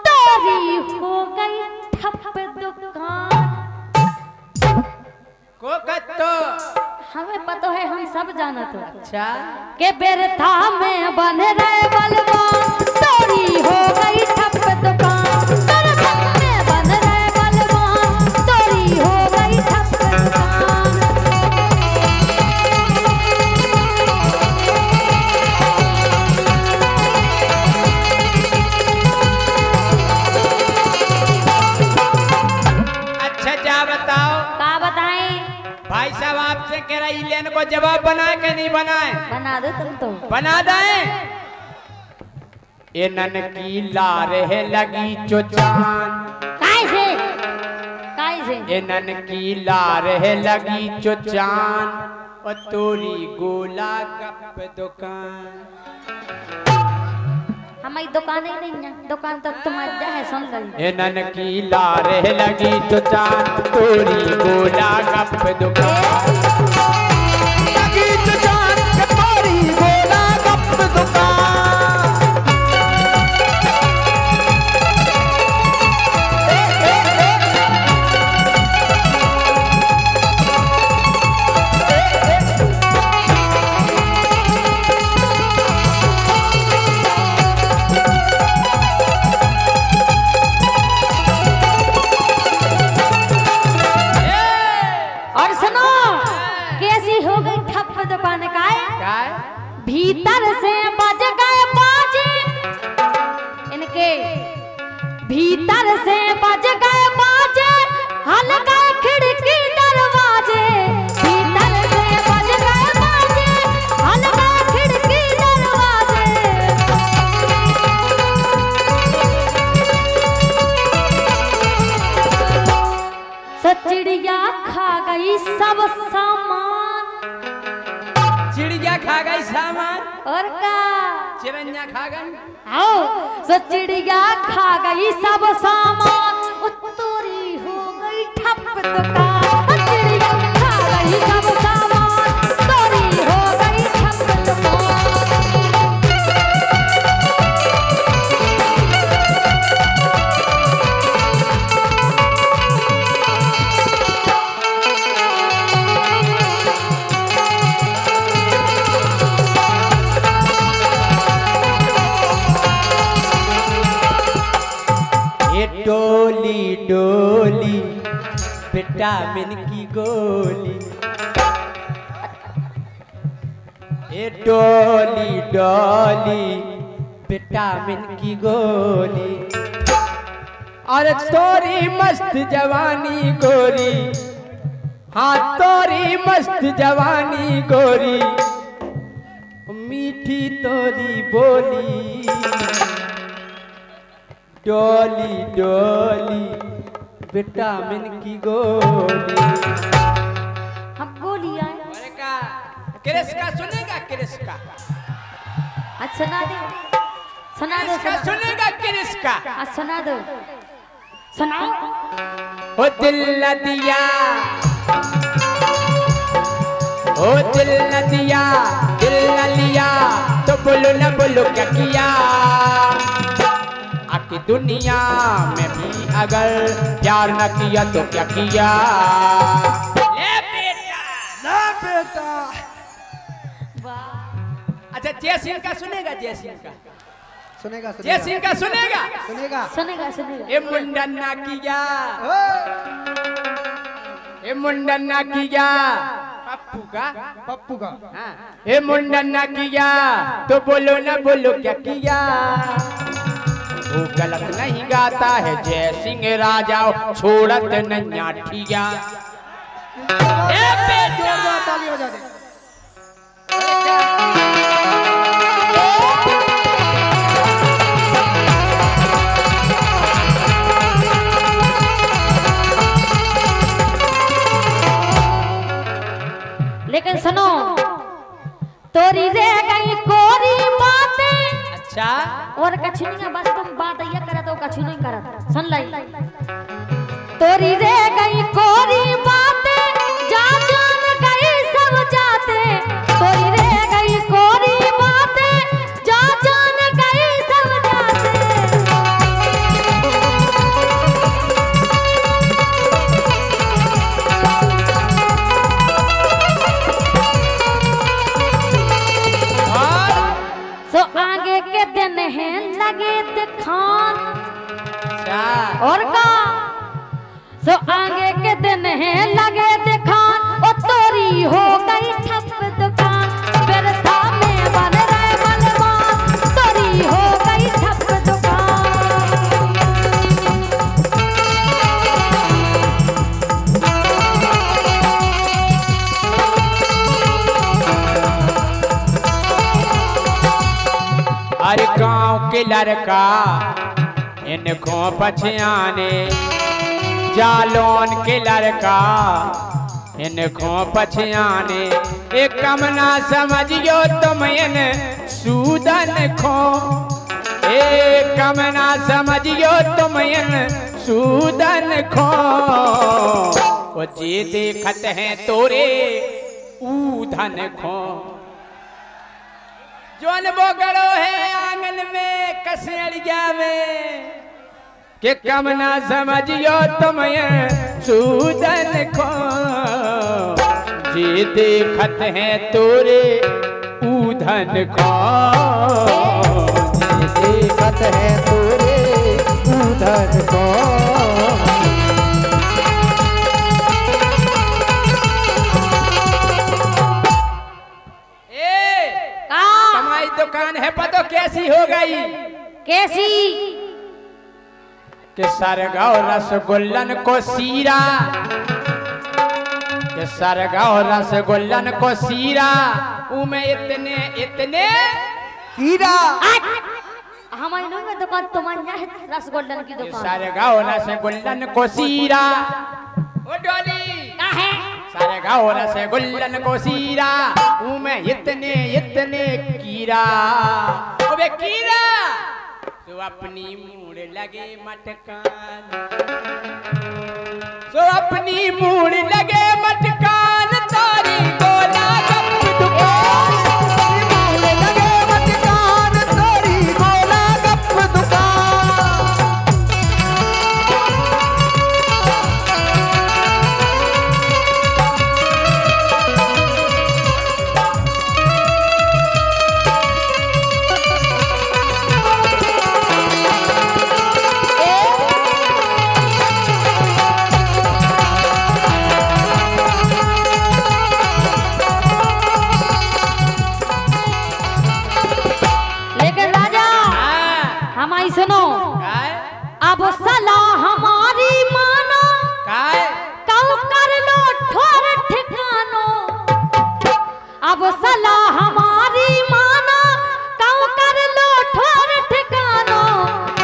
तोरी हो गई ठप दुकान को कत्तो हमें पता है हम सब जानत हो अच्छा के बेर था में बन रहे बलवान तोरी हो गई ठप दुकान तेरे संग में बन रहे बलवान तोरी हो गई ठप दुकान अच्छा जा बताओ का बताएं भाई साहब आपसे कह रहा इलेन को जवाब बनाए कि नहीं बनाए बना दो तुम तो बना दें ये नन की लार है लगी चोचान काय से ये नन की लार है लगी चोचान और तोरी गोला गप दुकान हमारी दुकान ही नहीं है दुकान तो तुम्हारा है सुन लो ये नन की लार है लगी चोचान तोरी गोला गप दुकान लगी चोचान तोरी गोला गप दुकान और सुनो कैसी हो गई ठप दुकान काय काय भीतर से बज गए बाजे इनके भीतर से बज गए बाजे हल गए खिड़की दरवाजे भीतर से बज गए बाजे हल गए खिड़की दरवाजे चिड़िया खा गई सब सामान चिड़िया खा गई सामान और का चिरंजा खा गई आओ सो चिड़िया खा गई सब सामान उत्तरी हो गई ठप दुकान चिड़िया खा गई सब सामान उत्तरी हो गई ठप दुकान ये डोली डोली विटामिन की गोली ये डोली डोली विटामिन की गोली और तोरी मस्त जवानी गोरी हाँ तोरी मस्त जवानी गोरी मीठी तोरी बोली डोली डोली विटामिन की गोली हम गोली आए अरे का क्रिस्का सुनेगा क्रिस्का आज सुना दो क्रिस्का सुनेगा क्रिस्का आज सुना दो सुनाओ ओ दिल न दिया ओ दिल न दिया दिल न लिया तो बोलो न बोलो क्या किया आकी दुनिया में भी अगर प्यार न किया तो क्या किया बेटा। वाह अच्छा जय सिंह का सुनेगा, जय सिंह का, सुनेगा जय सिंह का सुनेगा। सुनेगा। सुनेगा सुनेगा ए मुंडन्ना किया, ओ, ए मुंडन्ना किया, पप्पू का, पप्पू का। हाँ। ए मुंडन्ना किया तो बोलो ना बोलो क्या किया। वो गलत नहीं गाता है जय सिंह राजा, छोड़त नैया ठिया। ए बेटा जोरदार ताली बजा दे। लेकिन सुनो, तोरी रह गई कोरी बातें। अच्छा और कछु नहीं, बस तुम बात ये करे तो कछु नहीं करत। सुन लाई, तोरी रह गई कोरी बातें, जा जान गई सब जाते। तोरी रह गई कोरी बातें, जा जान गई सब जाते। सो आगे के दिन हैं लगे दिखान। अच्छा और का सो आगे के दिन हैं लगे दिखान, ओ तोरी हो गई ठप दुकान। बिरथा में बन रहे बलवान, तोरी हो गई ठप दुकान। हर गांव के लड़का इनको पछयाने, जालौन के लड़का इनको पछयाने। एक कम ना समझियो तुम इन सूदन खो, एक कम ना समझियो तुम इन सूदन खो। वो जे देखत हैं तोरे ऊधन खो, जोन बोगड़ो है आंगन में कसेड़िया में, के कम ना समझियो तुम ये सूदन को। जे देखत हैं तोरे ऊधन को, जे देखत है तोरे ऊधन को। तुम्हारी दुकान है पतो कैसी हो गई? कैसी? कि सरगाव रसगुल्लन को सीरा, कि सरगाव रसगुल्लन को सीरा, उमे इतने इतने कीड़ा। हमारी नहीं दुकान तुम्हारी है रसगुल्लन की दुकान। सरगाव रसगुल्लन को सीरा, ओ डोली क्या है? सरगाव रसगुल्लन को सीरा, उमे इतने इतने कीड़ा। ओबे कीड़ा तो अपनी मूड़ लगे मटकान, तो अपनी मूड़ लगे मटकान। तारी गोला गप दुकान, मूड़ लगे मटकान, तोरी गोला गप दुकान। लेकिन राजा हमारी सुनो, काय अब सलाह हमारी मानो, काय कऊ कर लो ठोर ठिकानो। अब सलाह हमारी मानो, कऊ कर लो ठोर ठिकानो।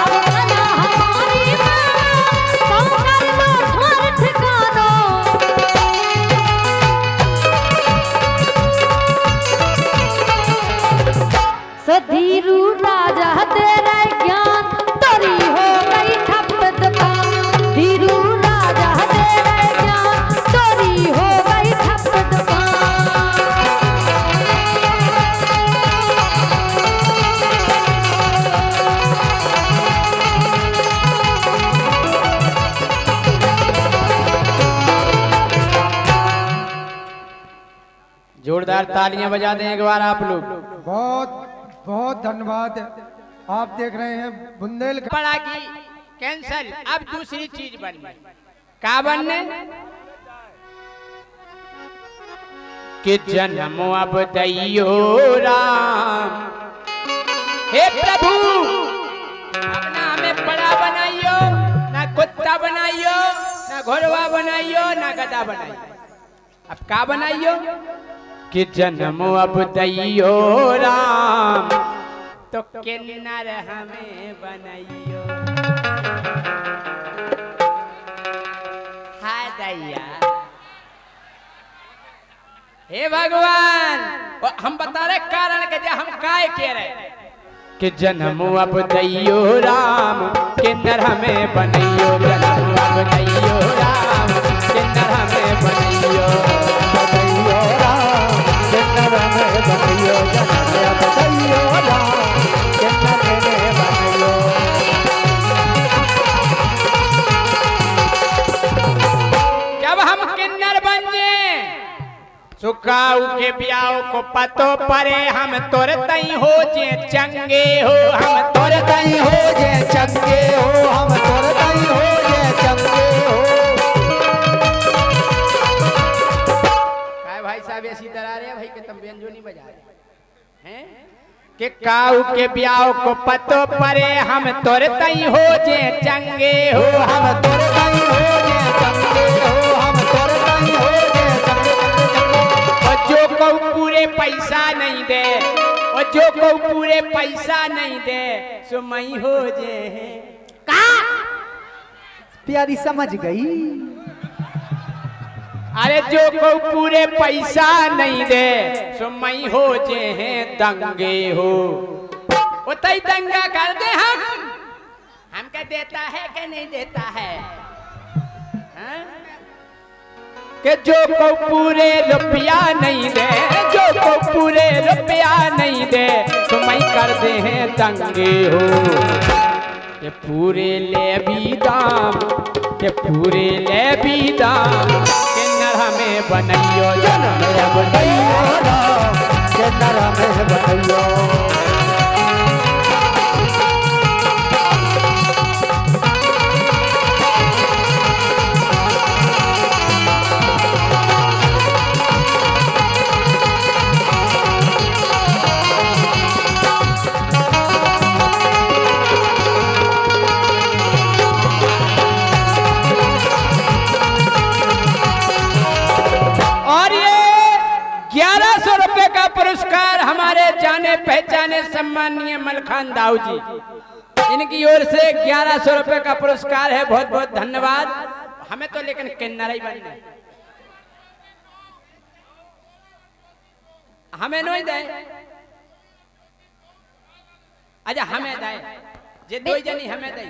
अब सलाह हमारी मानो, कऊ कर लो ठोर ठिकानो। सो धीरू राजा तेरा ज्ञान, तोरी हो गई ठप दुकान। धीरू राजा तेरा ज्ञान, तोरी हो गई ठप दुकान। जोरदार तालियां बजा दें एक बार आप लोग। बहुत बहुत धन्यवाद। आप देख रहे हैं बुंदेलखंड पड़ा की कैंसल, अब दूसरी चीज बनने का बनने कि जन्म अब दैयो राम। हे प्रभु अब ना हमें बड़ा बनाइयो, ना कुत्ता बनाइयो, ना घोड़वा बनाइयो, ना गधा बनाइयो। अब का बनाइयो कि जन्म अब दैयो राम, तो किन्नर हमें बनाइयो। हाय दैया, हे भगवान हम बता रहे कारण के जे हम काय कह रहे कि जन्म अब दैयो राम, किन्नर हमें बनइयो। जन्म अब दैयो राम, किन्नर हमें बनइयो। दैयो राम किन्नर में बनइयो। जन्म अब दैयो राम किन्नर में बनइयो। जब हम किन्नर बन जाए सुखाऊ के ब्याह को पतो परे, हम तोर तई हो जे चंगे हो। हम तोर तई हो जे चंगे हो, हम तोर तई हो जे चंगे हो। काय भाई साहब ऐसी तरह रहे भाई के तुम व्यंजो नहीं बजा रहे हैं कि काऊ के ब्याह को पतो परे, हम तोर तई हो जे चंगे हो। हम तोर तई हो जे चंगे हो, हम तोर तई हो जे चंगे। जो को पूरे पैसा नहीं दे, और जो को पूरे पैसा नहीं दे सो मई हो जे का प्यारी समझ गई। अरे जो को पूरे पैसा नहीं दे सो मई हो जे हैं दंगे हो। वो तई दंगा कर दे हम क्या देता है कि नहीं देता है हाँ? कि जो को पूरे रुपया नहीं दे, जो को पूरे रुपया नहीं दे तो मैं कर दे हैं दंगे हो। कि पूरे ले भी दाम, कि पूरे ले भी दाम, किन्नर हमें बनइयो। जन्म अब दैयो राम, किन्नर में बनइयो। पुरस्कार हमारे जाने पहचाने सम्मानीय मलखान दाऊ जी, इनकी ओर से 1100 रुपए का पुरस्कार है। बहुत बहुत धन्यवाद। हमें तो लेकिन किन्नर ही बनना है, हमें नहीं दे। अच्छा हमें दे, जे दो जनी हमें दे।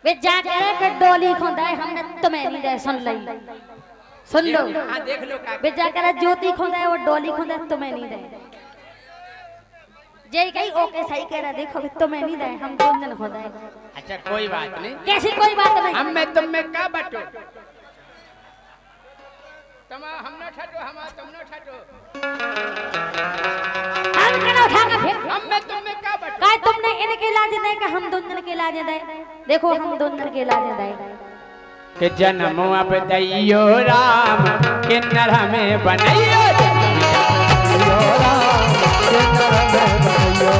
वे जाकर के डोली खोंदा है, हमने तुम्हें नहीं दे। सुन लो सुन लो, हाँ देख लो का वे जाकर ज्योति खोंदा है, वो डोली खोंदा है, तुम्हें नहीं दे। जय गई ओके सही कह रहा, देखो तुम्हें नहीं दे, हम दोनों जन खोंदा है। अच्छा कोई बात नहीं, कैसी कोई बात नहीं। हम में तुम में का बटो, तुम हम न ठटो, हम तुम न ठटो, हम कना उठा के फिर हम में तुम में का बटो। काय तुमने इनके लाज दे कि हम दोनों जन के लाज दे। देखो हम दोनों जन के लाज दे कि जन्म अब दैयो राम, किन्नर हमें बनइयो। दैयो राम, किन्नर में बनइयो।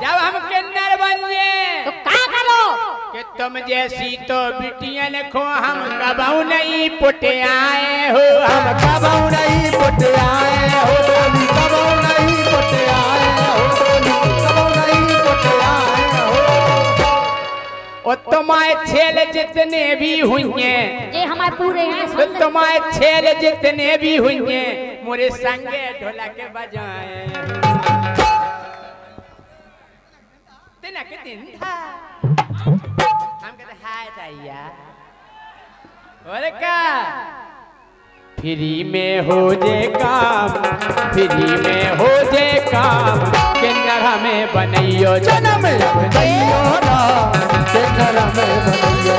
जब हम किन्नर बन जाए तो का करो कि तुम जैसी तो बिटियन को हम कबहू नहीं पुट आए हो। हम कबहू नहीं पुट आए हो, डोली कबहू नहीं पुट आए हो, डोली कबहू नहीं पुट आए हो। और तुम्हारे छेल जितने भी हुए, ये हमारे पूरे हैं। तो तुम्हारे छेल जितने भी हुए मोरे संगे ढोलक बजाए। दिन के दिन था हम कहते हाय दैया, और का फ्री में हो जे काम, फ्री में हो जे काम, किन्नर हमें बनइयो। जन्म अब दैयो राम, किन्नर में बनइयो।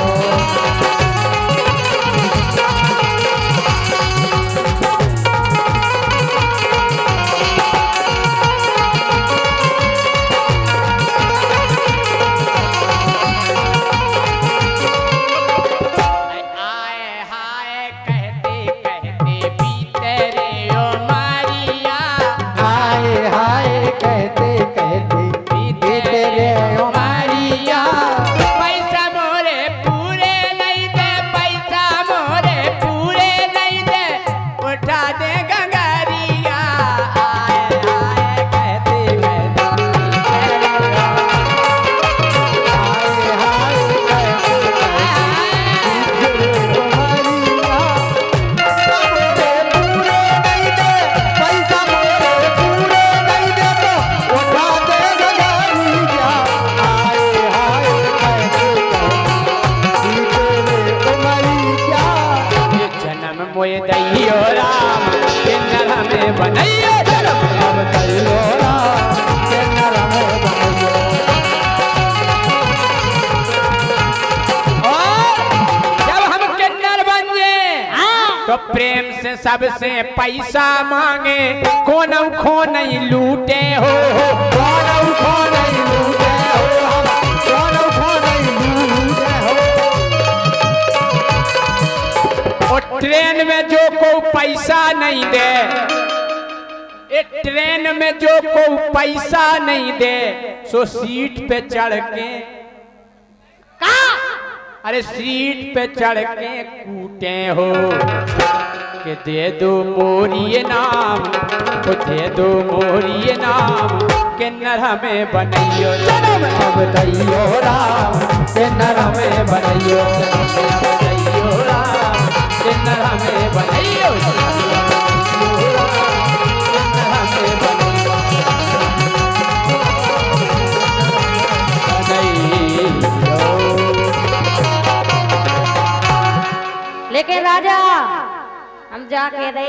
दे गंगरिया आए आए कहते मैं करूँगा। हाय हाय कहते कमरिया मोरे पूरे नहीं दे पैसा मोरे पूरे नहीं दे तो उठा दे गगरिया हाय हाय कहते कमरिया ये जन्म मोए दैयो राम के नर में बनैयो जन्म अब दैयो राम के नर में बनैयो और जब हम किन्नर बन जाए तो प्रेम से सबसे पैसा मांगे कौन खो नहीं लूटे हो कौन खो नहीं लूटे हो हम कौन खो नहीं लूटे हो और ट्रेन में जो को पैसा नहीं दे ट्रेन में जो को पैसा नहीं दे सो सीट पे चढ़ के अरे सीट पे चढ़ के कूटे हो कि दे दो मोरिए नाम तो दे दो मोरिए नाम के नर में बनैयो जन्म अब दैयो राम के नर में बनैयो जन्म अब दैयो राम के नर में बनैयो जन्म अब दैयो राम, के नर में बनैयो लेकिन राजा हम जाके दे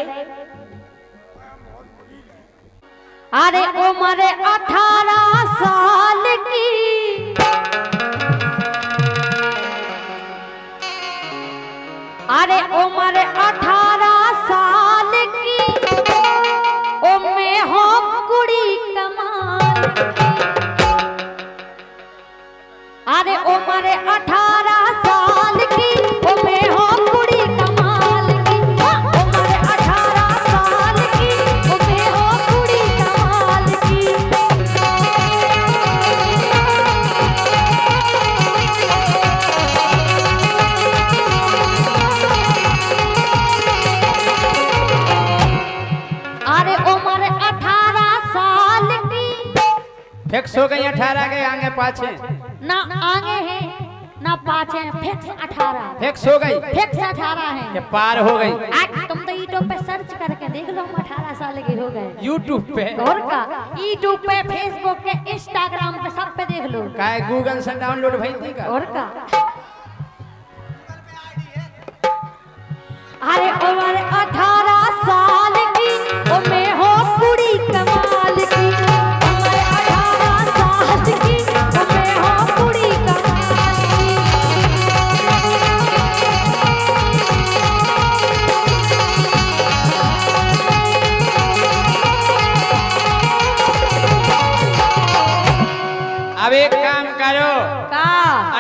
अरे उम्र 18 साल की अरे उम्र 18 साल की उम्मे हो कुड़ी कमाल अरे उम्र 18 साल की उम्मे हो कुड़ी कमाल की उम्र 18 साल की उम्मे हो कुड़ी कमाल की अरे उम्र 18 साल की फिक्स हो गई 18 के आगे पाछे ना आगे है ना पाछे है फिक्स 18 फिक्स हो गई फिक्स 18 के है पार हो गई आज तुम तो यूट्यूब पे सर्च करके देख लो हम 18 साल के हो गए यूट्यूब पे और का यूट्यूब पे फेसबुक पे इंस्टाग्राम पे सब पे देख लो का गूगल से डाउनलोड भई थी का और का अरे उम्र 18 साल की उम्र हो कुड़ी कमाल की उम्र 18 साल की उम्र हो कुड़ी कमाल की अब एक काम करो का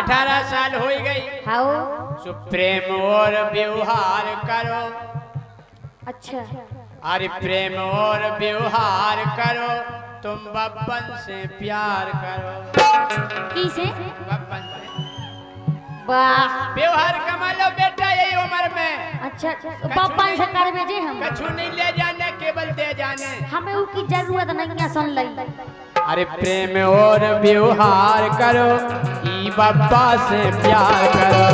18 साल हो गई हाउ सो प्रेम और व्यवहार करो अच्छा अरे प्रेम और व्यवहार करो तुम बब्बन से प्यार करो किसे बब्बन से वाह व्यवहार कमा लो बेटा यही उम्र में अच्छा पापा से कर भेजे हम कछु नहीं ले जाने केवल दे जाने हमें उसकी जरूरत नहीं है सुन लई अरे प्रेम और व्यवहार करो ई बब्बा से प्यार करो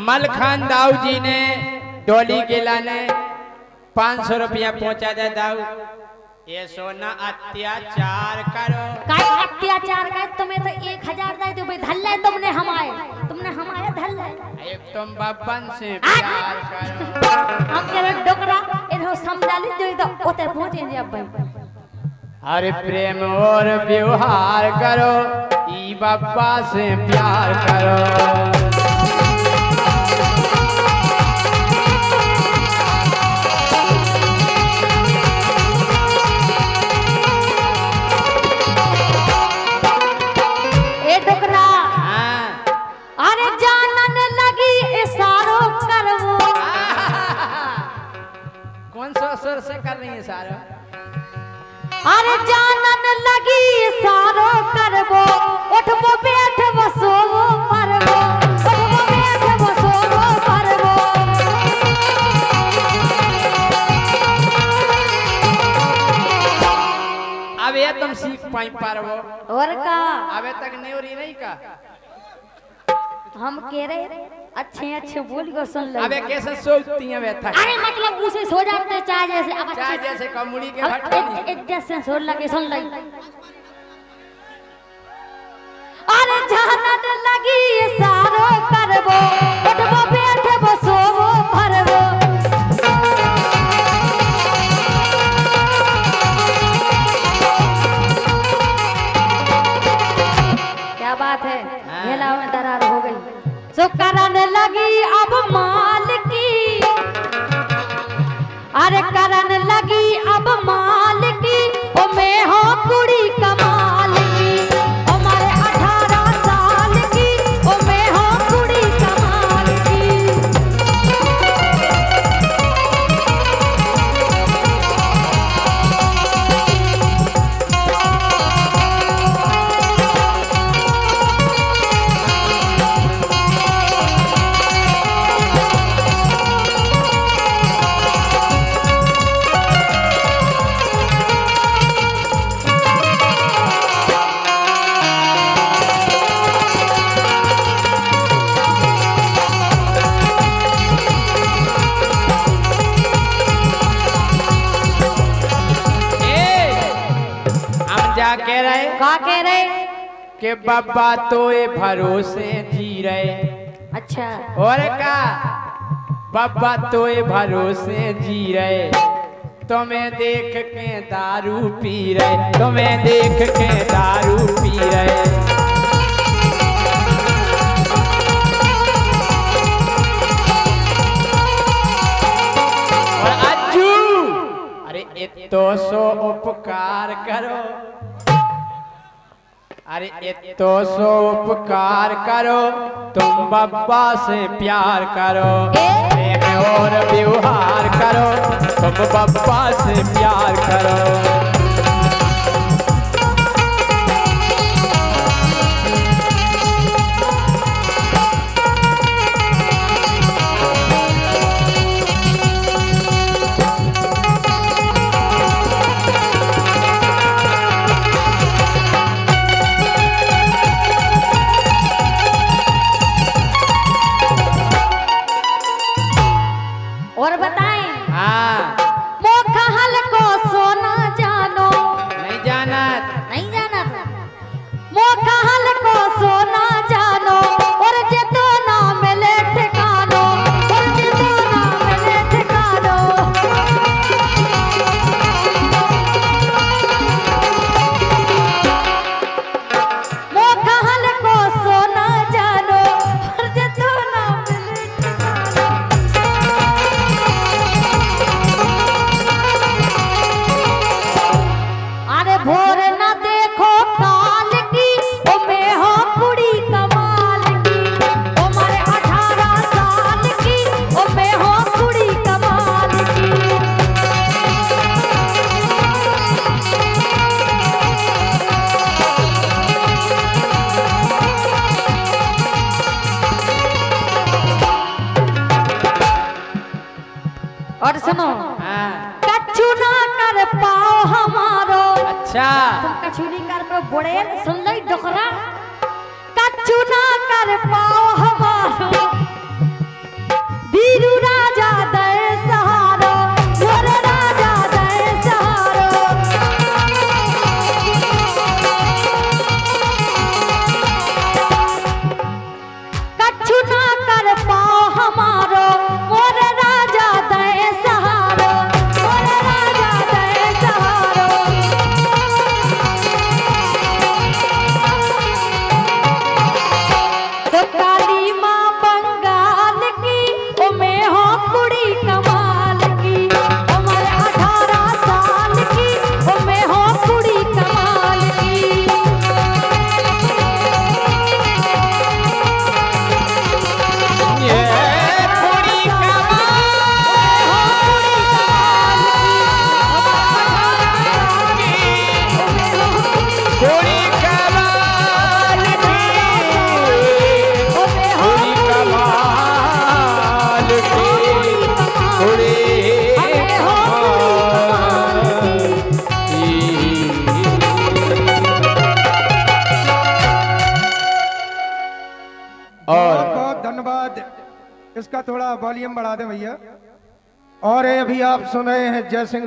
मलखान दाऊ जी ने डोली के लाने 500 रुपया पहुंचा दे दाऊ ये सोना अत्याचार करो काय अत्याचार का तुम्हें तो 1000 दे दो भाई धल्ले तुमने हमारे धल्ले एक तुम बब्बन से प्यार करो हम के डोकरा इधर समझाली जो तो ओते पहुंचे जे अब भाई अरे प्रेम और व्यवहार करो ई बब्बा से प्यार करो कौन सा स्वर से कर रही है सारा? अरे जानन लगी सारो करबो उठबो बैठबो सोबो परबो उठबो बैठबो सोबो परबो। अब ये तुम सीख पाई पारबो और का अबे तक न्योरी नहीं का। हम कह रहे अच्छे अच्छे बोल को सुन ले। अबे कैसे सोचती हैं वे थक? अरे मतलब उसे सो जाते चाहे जैसे अब चाहे अच्छे जैसे कमुड़ी के अब भट्टी। एक जैसे सुन लगे सुन ले। अरे जानन लगी सारो करबो उठबो बैठबो सोबो परबो। क्या बात है मेला में दरार हो गई। सो करन लगी अब माल की अरे करन लगी अब माल की ओ मैं हो कुड़ी कमाल की ओ मारे 18 साल की ओ मैं हो कुड़ी कमाल की। क्या कह रहे? का कह रहे? कि बाबा तो ये भरोसे जी रहे। अच्छा और का बाबा तो ये भरोसे जी रहे। तुम्हें देख के दारू पी रहे। तुम्हें देख के दारू पी रहे। और अज्जू अरे इतो सो उपकार करो। अरे इतो सो उपकार करो तुम बाबा से प्यार करो। प्रेम और व्यवहार करो तुम बाबा से प्यार करो। और बताएं हाँ मोखा हल को सोना जानो नहीं जाना। नहीं जाना मोखा हल को सोना जानो और जे तो ना मिले ठिकानो और जे तो ना मिले ठिकानो। मोखा हल को सोना जानो और जे तो ना मिले ठिकानो। अरे भोर न देखो काल की ओ मैं हो कुड़ी कमाल की ओ मारे 18 साल की ओ मैं हो कुड़ी कमाल की। और सुनो हाँ कच्चू ना कर पाओ हमारो। अच्छा तुम कछु नहीं कर पाओ बड़े सुन लो डोकरा। कच्चू ना कर पाओ हमारो वीरू राजा दे सहारो मोर राजा दे सहारो। कच्चू ना कर पाओ हमारो मोर राजा दे सहारो मोर राजा दे सहारो। तो काली माँ बन वॉल्यूम बढ़ा दे भैया। और ये अभी आप सुन रहे हैं जय सिंह